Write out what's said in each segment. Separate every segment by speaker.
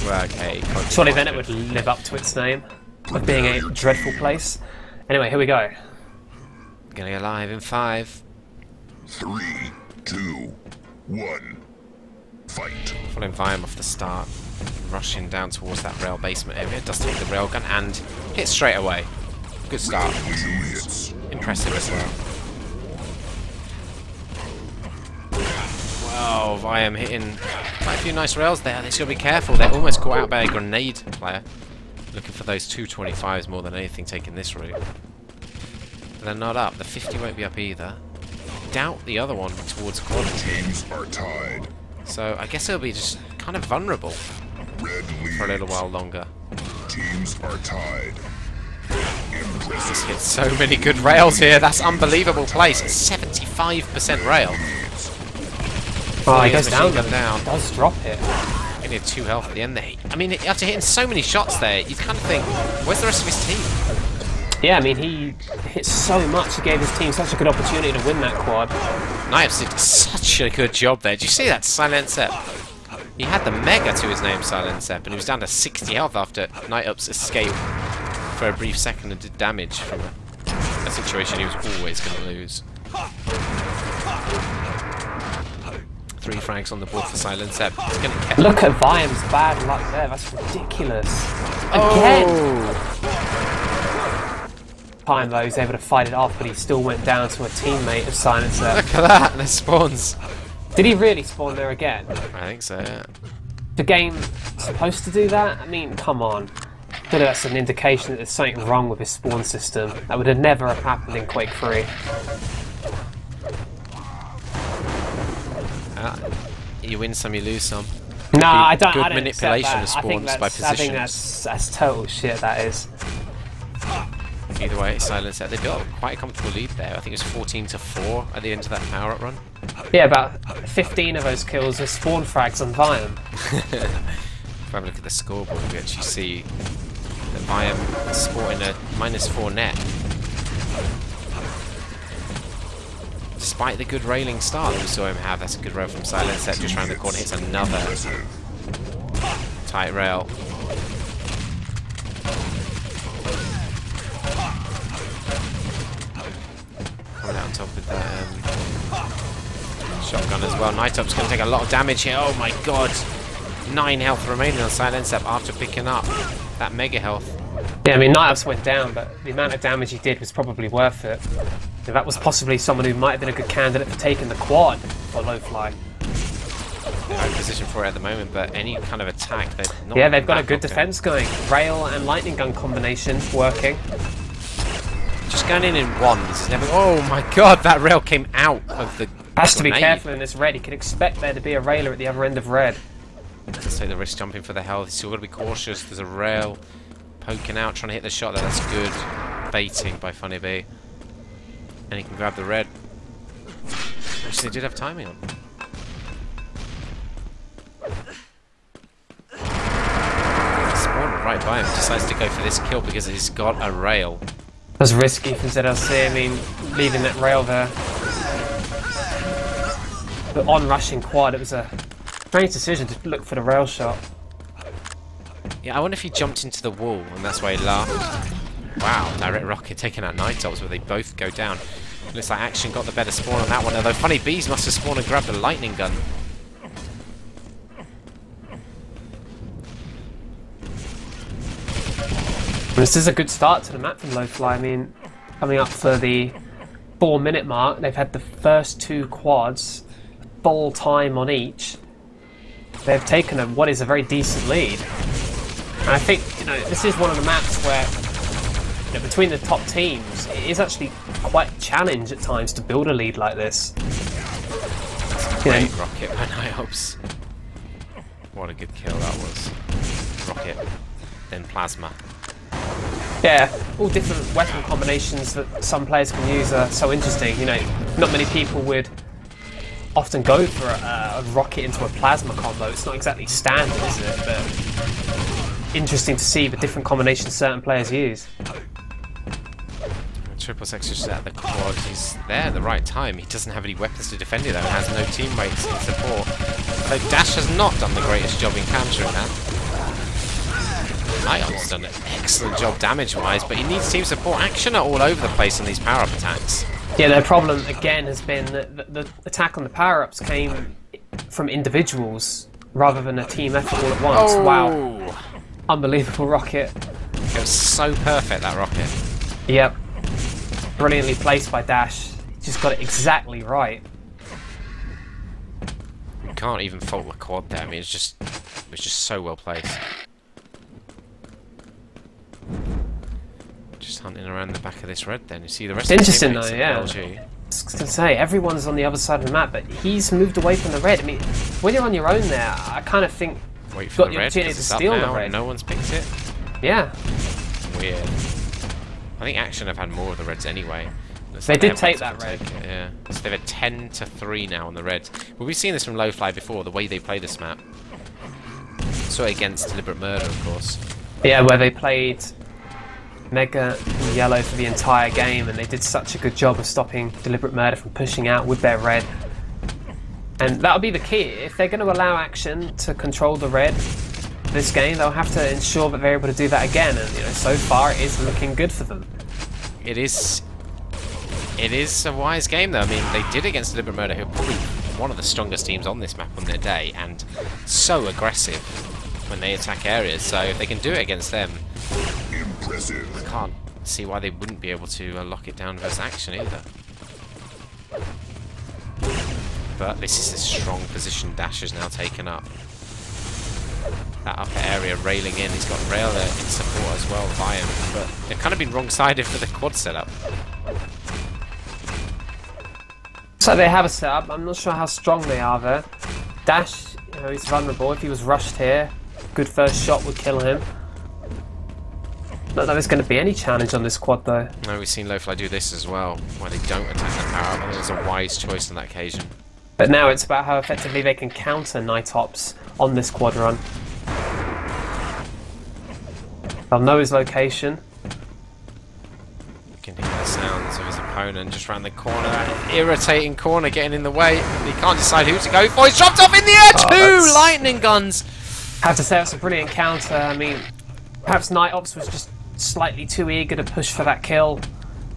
Speaker 1: Well, okay.
Speaker 2: Surely then it would live up to its name of being a dreadful place. Anyway, here we go.
Speaker 1: Gonna go live in 5.
Speaker 3: 3, 2, 1. Fight.
Speaker 1: Following Viam off the start. Rushing down towards that rail basement area. Does take the railgun and hits straight away. Good start.
Speaker 3: 2 hits.
Speaker 1: Impressive as well. Wow, Viam hitting quite a few nice rails there. They should be careful. They're almost caught out by a grenade player. Looking for those 225s more than anything taking this route. But they're not up. The 50 won't be up either. Doubt the other one towards quad.
Speaker 3: Teams are tied.
Speaker 1: So I guess it'll be just kind of vulnerable
Speaker 3: Red leads.
Speaker 1: for a little while longer.
Speaker 3: Teams are tied. Impressive.
Speaker 1: Just hit so many good rails here. That's unbelievable place. 75% rail.
Speaker 2: Oh, he goes down.
Speaker 1: Down.
Speaker 2: He does drop it.
Speaker 1: Only had 2 health at the end there. I mean, after hitting so many shots there, you kind of think, where's the rest of his team?
Speaker 2: Yeah, I mean, he hit so much. He gave his team such a good opportunity to win that quad.
Speaker 1: Knives did such a good job there. Did you see that Silencep? He had the mega to his name, Silencep, and he was down to 60 health after Night Up's escape for a brief second and did damage from a situation he was always going to lose. 3 frags on the board for Silencep. He's going to get.
Speaker 2: Look at Viam's bad luck there. That's ridiculous. Again. Time though, he's able to fight it off, but he still went down to a teammate of Silencer.
Speaker 1: Look at that, there's spawns.
Speaker 2: Did he really spawn there again?
Speaker 1: I think so, yeah.
Speaker 2: The game supposed to do that? I mean, come on. Surely that's an indication that there's something wrong with his spawn system. That would have never have happened in Quake 3.
Speaker 1: You win some, you lose some.
Speaker 2: No, I don't.
Speaker 1: Good
Speaker 2: I don't
Speaker 1: manipulation of
Speaker 2: accept that.
Speaker 1: spawns by positions.
Speaker 2: I think that's total shit. That is.
Speaker 1: Either way, Silencep. They built up quite a comfortable lead there. I think it was 14-4 at the end of that power-up run.
Speaker 2: Yeah, about 15 of those kills were spawn frags on Viam.
Speaker 1: If we have a look at the scoreboard, we actually see that Viam is sporting a -4 net. Despite the good railing start that we saw him have, that's a good rail from Silencep. Just round the corner, hits another tight rail. Coming out on top with the shotgun as well. Night Up's going to take a lot of damage here. Oh my god! 9 health remaining on Silencep after picking up that mega health.
Speaker 2: Yeah, I mean, Night Ups went down, but the amount of damage he did was probably worth it. That was possibly someone who might have been a good candidate for taking the quad for l0wfly.
Speaker 1: They're in position for it at the moment, but any kind of attack, they're not.
Speaker 2: Yeah, they've got a good defense going. Rail and lightning gun combination working.
Speaker 1: Just going in one. This is never. Oh my god, that rail came out of the.
Speaker 2: Has to be
Speaker 1: grenade.
Speaker 2: careful in this red. You can expect there to be a railer at the other end of red.
Speaker 1: Let's take the risk jumping for the health. He's still got to be cautious. There's a rail poking out, trying to hit the shot there. That's good baiting by Funny Bee. And he can grab the red. Actually, they did have timing on. Spawned right by him. Decides to go for this kill because he's got a rail.
Speaker 2: It was risky for ZLC. I mean, leaving that rail there. But on rushing quad, it was a strange decision to look for the rail shot.
Speaker 1: Yeah, I wonder if he jumped into the wall and that's why he laughed. Wow, direct rocket taking out Night Ops where they both go down. Looks like aCtion got the better spawn on that one, although Funny Bees must have spawned and grabbed the lightning gun.
Speaker 2: This is a good start to the map from l0wfly. I mean, coming up for the 4-minute mark, they've had the first 2 quads, full time on each. They've taken what is a very decent lead. And I think, this is one of the maps where, between the top teams, it is actually quite a challenge at times to build a lead like this.
Speaker 1: Great rocket by Night Ops. What a good kill that was. Rocket, then plasma.
Speaker 2: Yeah, all different weapon combinations that some players can use are so interesting. Not many people would often go for a rocket into a plasma combo. It's not exactly standard, is it? But interesting to see the different combinations certain players use.
Speaker 1: Triple Sex just at the quad. He's there at the right time. He doesn't have any weapons to defend it though, and has no teammates in support. So Dash has not done the greatest job in countering that. Ligan's done an excellent job damage-wise, but he needs team support. aCtion are all over the place on these power-up attacks.
Speaker 2: Yeah, their problem again has been that the attack on the power-ups came from individuals rather than a team effort all at once.
Speaker 1: Oh.
Speaker 2: Wow. Unbelievable rocket.
Speaker 1: It was so perfect, that rocket.
Speaker 2: Yep. Brilliantly placed by Dash. Just got it exactly right.
Speaker 1: You can't even fault the quad there. I mean, it was just so well placed. Just hunting around the back of this red then. You see the rest of the
Speaker 2: Interesting
Speaker 1: teammates
Speaker 2: though,
Speaker 1: at
Speaker 2: yeah.
Speaker 1: LG.
Speaker 2: I was going to say, everyone's on the other side of the map, but he's moved away from the red. I mean, when you're on your own there, I kind of think
Speaker 1: Wait
Speaker 2: you've
Speaker 1: for
Speaker 2: got
Speaker 1: the
Speaker 2: the
Speaker 1: red,
Speaker 2: opportunity
Speaker 1: 'cause
Speaker 2: to
Speaker 1: it's up
Speaker 2: steal the
Speaker 1: now
Speaker 2: red.
Speaker 1: and no one's picked it.
Speaker 2: Yeah.
Speaker 1: Weird. I think aCtion have had more of the reds anyway. Looks
Speaker 2: They
Speaker 1: like
Speaker 2: did
Speaker 1: have
Speaker 2: take
Speaker 1: went to
Speaker 2: that red.
Speaker 1: take it, yeah. So they've had 10-3 now on the reds. Well, we've seen this from l0wfly before, the way they play this map. So against deliberate murder, of course.
Speaker 2: Yeah, where they played Mega and Yellow for the entire game, and they did such a good job of stopping deliberate murder from pushing out with their red. And that'll be the key. If they're going to allow aCtion to control the red this game, they'll have to ensure that they're able to do that again. And so far, it is looking good for them.
Speaker 1: It is a wise game, though. I mean, they did against deliberate murder, who are probably one of the strongest teams on this map on their day, and so aggressive when they attack areas. So if they can do it against them,
Speaker 3: Impressive.
Speaker 1: I can't see why they wouldn't be able to lock it down versus aCtion either. But this is a strong position Dash has now taken up. That upper area railing in, he's got rail in support as well by him, but they've kind of been wrong-sided for the quad setup.
Speaker 2: So they have a setup. I'm not sure how strong they are there. Dash, he's vulnerable. If he was rushed here, good first shot would kill him. Not that there's going to be any challenge on this quad though.
Speaker 1: No, we've seen l0wfly do this as well, where they don't attack the power up. I think it's a wise choice on that occasion.
Speaker 2: But now it's about how effectively they can counter Night Ops on this quad run. They'll know his location.
Speaker 1: You can hear the sounds of his opponent just round the corner. That irritating corner getting in the way. He can't decide who to go for. He's dropped off in the air! Two lightning guns!
Speaker 2: I have to say that's a brilliant counter. I mean, perhaps Night Ops was just slightly too eager to push for that kill.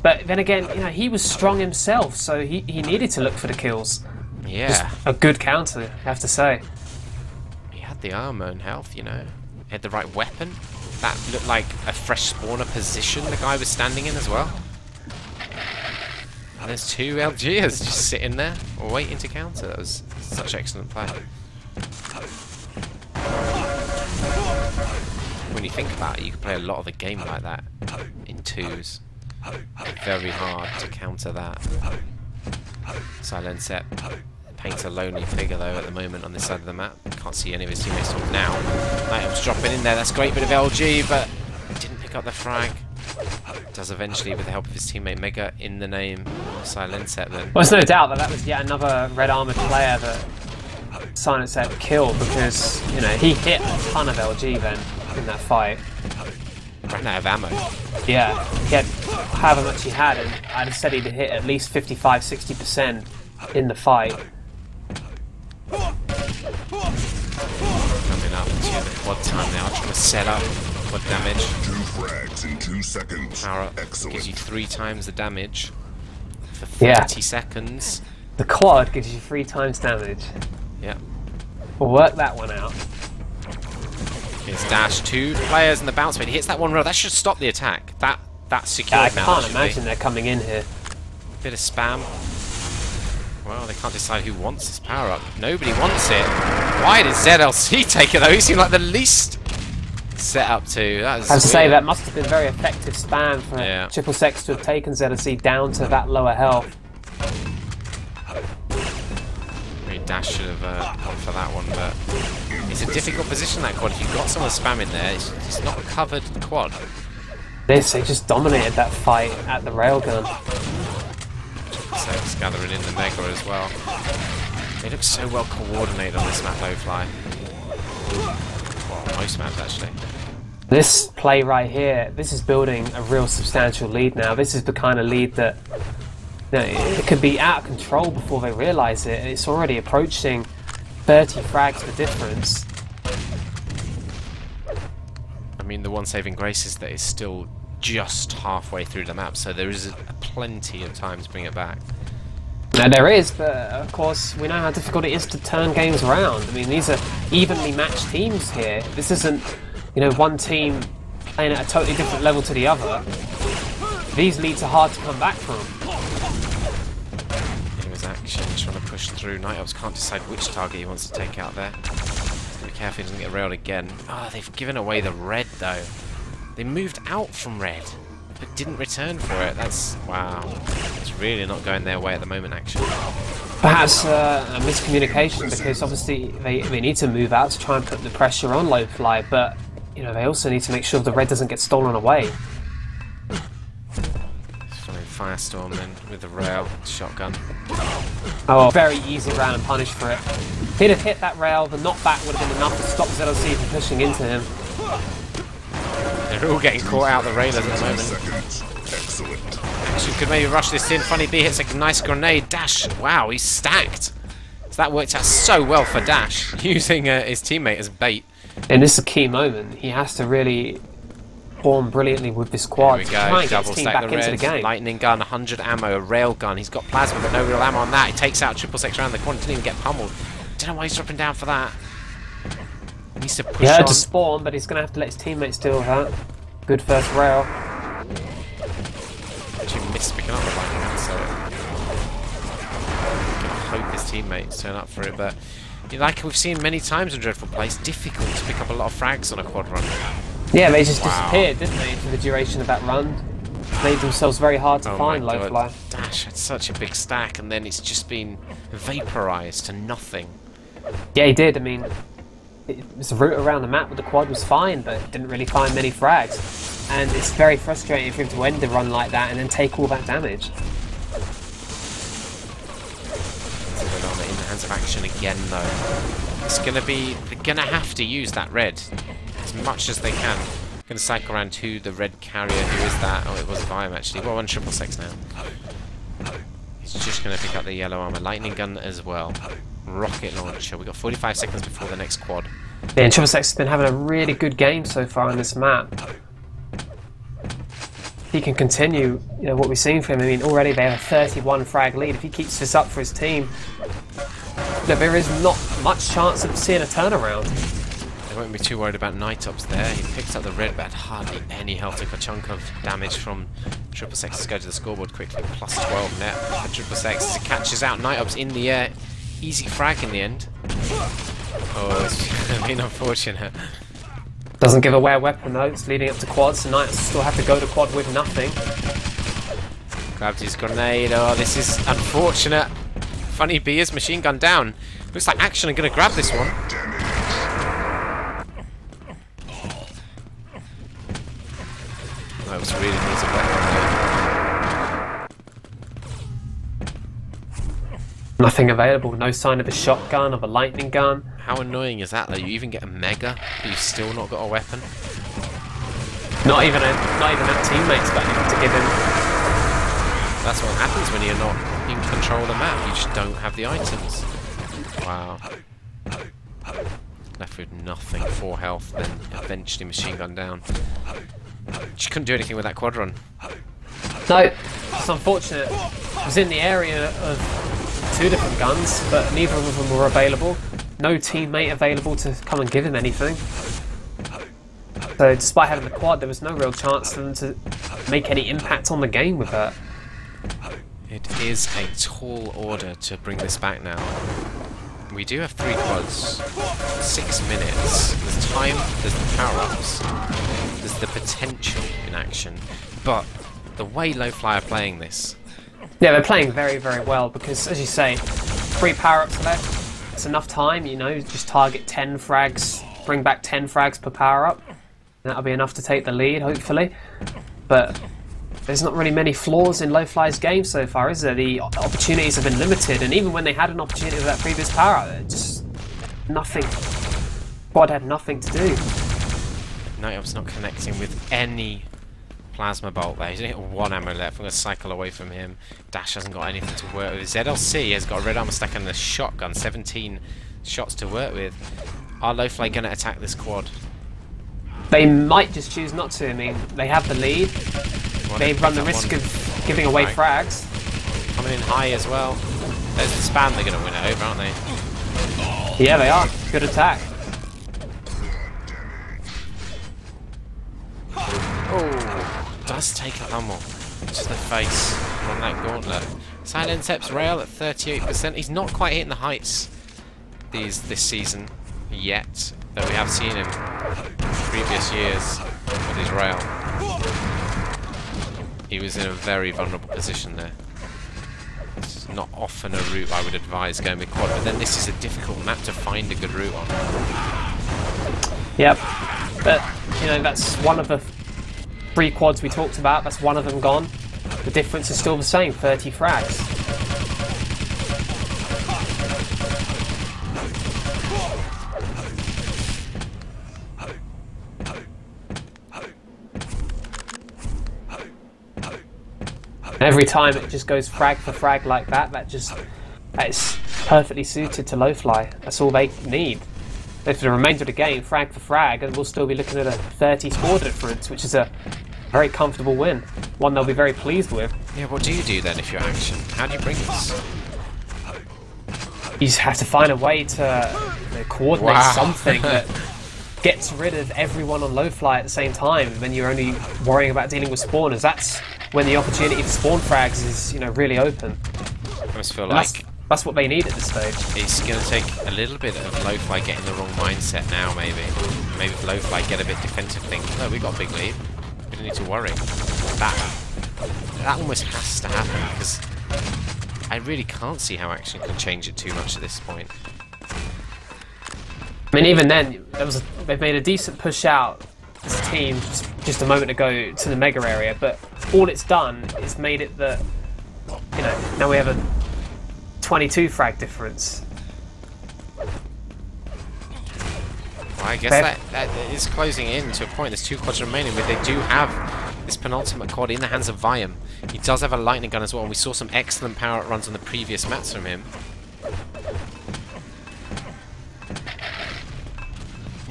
Speaker 2: But then again, he was strong himself, so he needed to look for the kills.
Speaker 1: Yeah.
Speaker 2: Just a good counter, I have to say.
Speaker 1: He had the armor and health, He had the right weapon. That looked like a fresh spawner position the guy was standing in as well. And there's two LGers just sitting there, waiting to counter. That was such excellent play. When you think about it, you can play a lot of the game like that in twos. Very hard to counter that. Silenset paints a lonely figure though at the moment on this side of the map. Can't see any of his teammates now. Nightom's dropping in there. That's a great bit of LG, but didn't pick up the frag. Does eventually with the help of his teammate Mega in the name of Silenset then.
Speaker 2: Well, there's no doubt that was yet another red armoured player that Silenset killed because, he hit a ton of LG then in that fight.
Speaker 1: Ran out of ammo.
Speaker 2: Yeah, he had however much he had, and I'd have said he'd hit at least 55-60% in the fight.
Speaker 1: Coming up to the quad time now, trying to set up quad damage.
Speaker 3: 2 frags in 2 seconds.
Speaker 1: Power up
Speaker 3: Excellent.
Speaker 1: gives you 3 times the damage for 30 seconds.
Speaker 2: The quad gives you 3 times damage.
Speaker 1: Yeah.
Speaker 2: We'll work that one out.
Speaker 1: Here's Dash, 2 players in the bounce pad. He hits that one rail. That should stop the attack. That's secured
Speaker 2: I
Speaker 1: now.
Speaker 2: can't imagine they're coming in here.
Speaker 1: Bit of spam. Well, they can't decide who wants this power up. Nobody wants it. Why did ZLC take it though? He seemed like the least set up to. That is
Speaker 2: I have to say
Speaker 1: weird.
Speaker 2: that must have been very effective spam for Triple Sex to have taken ZLC down to that lower health.
Speaker 1: Maybe Dash should have gone for that one, but it's a difficult position, that quad. If you've got someone spamming there, it's not covered the quad.
Speaker 2: They just dominated that fight at the railgun.
Speaker 1: Sex gathering in the Mega as well. They look so well coordinated on this map, l0wfly. Well, most maps actually.
Speaker 2: This play right here, this is building a real substantial lead now. This is the kind of lead that it could be out of control before they realise it. It's already approaching 30 frags for difference.
Speaker 1: mean, the one saving grace is that it's still just halfway through the map, so there is plenty of time to bring it back.
Speaker 2: No, there is, but of course we know how difficult it is to turn games around. I mean, these are evenly matched teams here. This isn't, you know, one team playing at a totally different level to the other. These leads are hard to come back from.
Speaker 1: Here was aCtion trying to push through. nightops can't decide which target he wants to take out there. He's going to be careful he doesn't get railed again. Ah, they've given away the red though. They moved out from red, but didn't return for it. That's, wow. It's really not going their way at the moment, aCtion.
Speaker 2: Perhaps a miscommunication, because obviously they need to move out to try and put the pressure on l0wfly, but you know, they also need to make sure the red doesn't get stolen away.
Speaker 1: Following Firestorm then with the rail, shotgun.
Speaker 2: Oh, very easy round and punish for it. If he'd have hit that rail, the knockback would have been enough to stop l0wfly from pushing into him.
Speaker 1: They're all getting caught out the railers at the moment.
Speaker 3: Excellent.
Speaker 1: aCtion could maybe rush this in. Funny B hits a nice grenade. Dash, wow, he's stacked. So that worked out so well for Dash, using his teammate as bait.
Speaker 2: And this is a key moment. He has to really perform brilliantly with this quad.
Speaker 1: Here we
Speaker 2: to try
Speaker 1: go,
Speaker 2: and get
Speaker 1: double
Speaker 2: his team
Speaker 1: stack
Speaker 2: back
Speaker 1: the
Speaker 2: into
Speaker 1: red,
Speaker 2: the game.
Speaker 1: lightning gun, 100 ammo, a rail gun. He's got plasma but no real ammo on that. He takes out l0wfly around the corner, didn't even get pummeled. Don't know why he's dropping down for that. He needs to push
Speaker 2: He had
Speaker 1: on.
Speaker 2: to spawn, but he's going to have to let his teammates deal with that. Good first rail.
Speaker 1: Actually missed picking up the lightning gun, so I hope his teammates turn up for it, but like we've seen many times in Dreadful Play, it's difficult to pick up a lot of frags on a quad run.
Speaker 2: Yeah, they just disappeared, didn't they, for the duration of that run. Made themselves very hard to find l0wfly.
Speaker 1: Dash had such a big stack, and then it's just been vaporized to nothing.
Speaker 2: Yeah, he did. I mean, his route around the map with the quad was fine, but didn't really find many frags. And it's very frustrating for him to end the run like that and then take all that damage.
Speaker 1: In the hands of aCtion again, though. It's gonna be, they're gonna have to use that red as much as they can. Gonna cycle around to the red carrier. Who is that? Oh, it was Viam actually. Well, on l0wfly now. He's just gonna pick up the yellow armor, lightning gun as well. Rocket launcher. We've got 45 seconds before the next quad.
Speaker 2: Yeah, and l0wfly has been having a really good game so far on this map. He can continue, you know, what we've seen from him. I mean, already they have a 31 frag lead. If he keeps this up for his team, there is not much chance of seeing a turnaround.
Speaker 1: They won't be too worried about nightops there. He picked up the red, but had hardly any health. Took a chunk of damage from l0wfly to go to the scoreboard quickly. Plus 12 net for l0wfly as it catches out nightops in the air. Easy frag in the end. Oh, it's been unfortunate.
Speaker 2: Doesn't give away a weapon though. It's leading up to quads, so Knights still have to go to quad with nothing.
Speaker 1: Grabbed his grenade. Oh, this is unfortunate. Funny B is machine gun down. Looks like aCtion are going to grab this one. That was really needs a weapon there.
Speaker 2: Nothing available. No sign of a shotgun, of a lightning gun.
Speaker 1: How annoying is that though? You even get a mega, but you've still not got a weapon.
Speaker 2: Not even that teammate's got anything to give him.
Speaker 1: That's what happens when you're not in control of the map. You just don't have the items. Wow. Left with nothing. 4 health, then eventually machine gun down. She couldn't do anything with that quad run.
Speaker 2: No, it's unfortunate. It was in the area of 2 different guns, but neither of them were available. No teammate available to come and give him anything. So despite having the quad, there was no real chance for them to make any impact on the game with that.
Speaker 1: It is a tall order to bring this back now. We do have 3 quads, 6 minutes. There's time, there's the power-ups, there's the potential in aCtion, but the way l0wfly are playing this.
Speaker 2: Yeah, they're playing very, very well because, as you say, 3 power-ups left. It's enough time, you know, just target 10 frags, bring back 10 frags per power-up. That'll be enough to take the lead, hopefully. But there's not really many flaws in l0wfly's game so far, is there? The opportunities have been limited, and even when they had an opportunity with that previous power-up, just nothing. Quad had nothing to do.
Speaker 1: nightops not connecting with any plasma bolt there. He's only got 1 ammo left. I'm going to cycle away from him. Dash hasn't got anything to work with. l0wfly has got a red armor stack and a shotgun. 17 shots to work with. Are l0wfly going to attack this quad?
Speaker 2: They might just choose not to. I mean, they have the lead.
Speaker 1: Well,
Speaker 2: They run the risk of giving away frags.
Speaker 1: Coming in high as well. There's the spam, they're going to win it over, aren't they?
Speaker 2: Yeah, they are. Good attack.
Speaker 1: Oh, does take a hummel to the face from that gauntlet. Silentep's rail at 38%. He's not quite hitting the heights this season yet, though we have seen him previous years with his rail. He was in a very vulnerable position there. It's not often a route I would advise going with quad, but then this is a difficult map to find a good route on.
Speaker 2: Yep. But, you know, that's one of the 3 quads we talked about. That's one of them gone. The difference is still the same, 30 frags. Every time it just goes frag for frag like that, that's perfectly suited to l0wfly. That's all they need. For the remainder of the game, frag for frag, and we'll still be looking at a 30 score difference, which is a very comfortable win. One they'll be very pleased with.
Speaker 1: Yeah, what do you do then if you're action? How do you bring this?
Speaker 2: You just have to find a way to coordinate something that gets rid of everyone on l0wfly at the same time, and then you're only worrying about dealing with spawners. That's when the opportunity for spawn frags is, you know, really open.
Speaker 1: I almost feel like
Speaker 2: that's what they need at this stage.
Speaker 1: it's going to take a little bit of l0wfly getting the wrong mindset now, maybe. Maybe if l0wfly get a bit defensive, think, no, we got a big lead. We don't need to worry. That almost has to happen, because I really can't see how action can change it too much at this point.
Speaker 2: I mean, even then, they've made a decent push out, this team, just a moment ago to the mega area, but all it's done is made it that, you know, now we have a 22 frag difference.
Speaker 1: Well, I guess that is closing in to a point. There's 2 quads remaining, but they do have this penultimate quad in the hands of Viam. He does have a lightning gun as well, and we saw some excellent power up runs on the previous maps from him.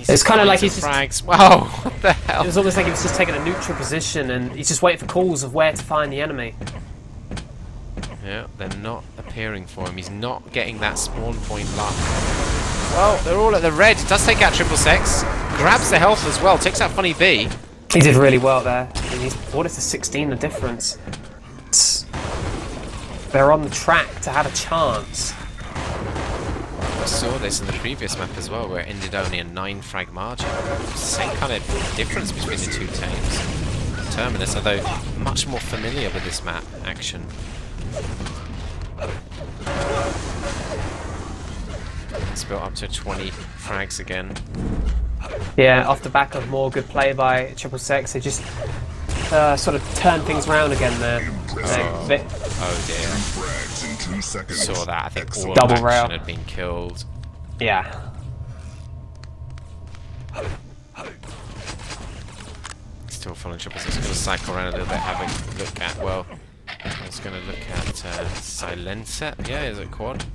Speaker 2: It's kind of like he's just...
Speaker 1: frags. Whoa, what the hell?
Speaker 2: It was almost like he was just taking a neutral position, and he's just waiting for calls of where to find the enemy.
Speaker 1: Yeah, they're not appearing for him. He's not getting that spawn point luck. Well, they're all at the red. He does take out triple sex. Grabs the health as well. Takes out Funny B.
Speaker 2: He did really well there. And he's brought it to 16, the difference. They're on the track to have a chance.
Speaker 1: We saw this in the previous map as well, where it ended only a 9 frag margin. Same kind of difference between the 2 teams. Terminus, although much more familiar with this map, action. It's built up to 20 frags again.
Speaker 2: Yeah, off the back of more good play by triple sex, they just sort of turn things around again there.
Speaker 1: Oh dear.
Speaker 3: Frags in 2 seconds.
Speaker 1: Saw that. I think all
Speaker 2: Double
Speaker 1: of
Speaker 2: rail
Speaker 1: action had been killed.
Speaker 2: Yeah.
Speaker 1: Still following triple six. Going to cycle around a little bit, have a look at. Well, I was going to look at Silentep. Yeah, is it quad?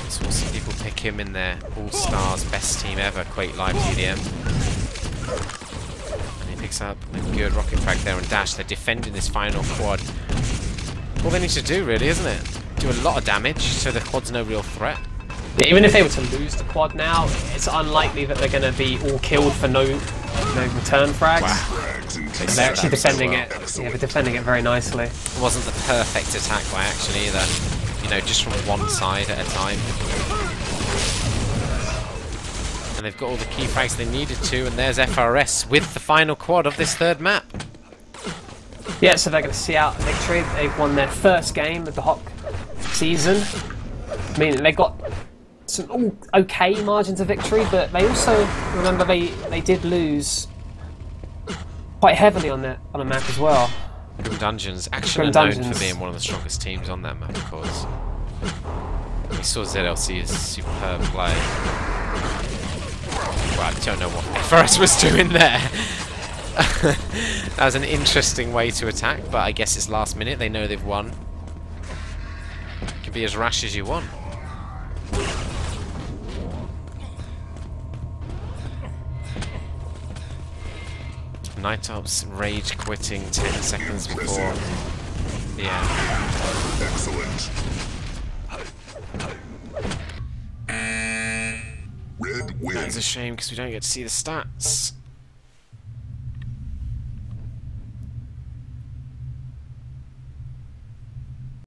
Speaker 1: So we'll see people pick him in their all-stars best team ever, Quake Live TDM. And he picks up a good rocket frag there and dash. They're defending this final quad. All they need to do, really, isn't it? Do a lot of damage, so the quad's no real threat.
Speaker 2: Yeah, even if they were to lose the quad now, it's unlikely that they're going to be all killed for no return frags.
Speaker 1: Wow.
Speaker 2: And they're actually defending it. Yeah, they're defending it very nicely.
Speaker 1: It wasn't the perfect attack by action either. You know, just from one side at a time. And they've got all the key frags they needed to, and there's FRS with the final quad of this 3rd map.
Speaker 2: Yeah, so they're going to see out a victory. They've won their first game of the Hawk season. I mean, they got some okay margins of victory, but they also, remember, they did lose quite heavily on a map as well.
Speaker 1: Grim Dungeons. Action are known for being one of the strongest teams on that map, of course. We saw ZLC's superb play. Well, I don't know what FRS was doing there. That was an interesting way to attack, but I guess it's last minute. They know they've won. You can be as rash as you want. Night Ops rage quitting 10 seconds before the end.
Speaker 3: Excellent. Red
Speaker 1: That is a
Speaker 3: wins.
Speaker 1: shame because we don't get to see the stats.